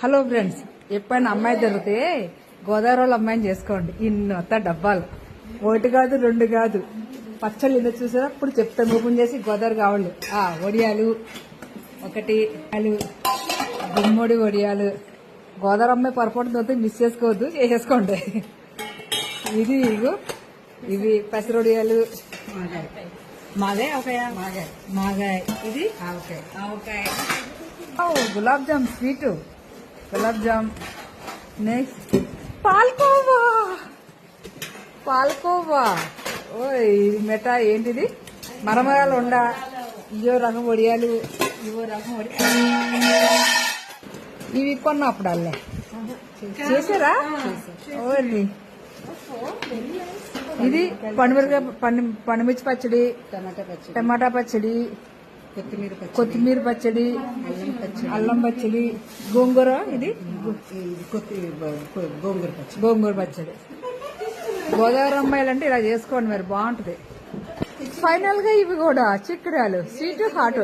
Hello friends, ఎప్పుడైనా అమ్మాయి దొరికితే గోదావరి వాళ్ళ అమ్మాయిని చేసుకోండి. ఇన్నొత్త డబ్బాలు, ఒకటి కాదు రెండు కాదు, పచ్చళ్ళు ఇల్లు చూసారా. ఇప్పుడు చెప్తాను, ఓపెన్ చేసి గోదావరి కావాలి. వడియాలు ఒకటి, గుమ్మడి వడియాలు. గోదావరి అమ్మాయి పొరపాటు దొరికితే మిస్ చేసుకోవద్దు, చేసేసుకోండి. ఇది ఇవి పెసర వడియాలు, మాగాయ్, ఇది ఆవకాయ, గులాబ్ జామ్ స్వీటు, గులాబ్ జామ్. నెక్స్ట్ పాల్కోవా. ఓ ఇది మెటా ఏంటిది, మరమరాలు ఉండ. ఇవో రకం వడియాలు, ఇవో రకం వడియాలు. ఇవి కొన్నా అప్పుడు అల్లే చేసారా? ఇది పండుమిర్చి పచ్చడి, టమాటా పచ్చడి, కొత్తిమీర పచ్చడి, అల్లం పచ్చడి, గోంగూర. ఇది గోంగూర పచ్చడి. గోదావరి అమ్మాయిలు అంటే ఇలా చేసుకోండి, మరి బాగుంటది. ఫైనల్ గా ఇవి కూడా చిక్కుడాలు, స్వీట్ హాట్.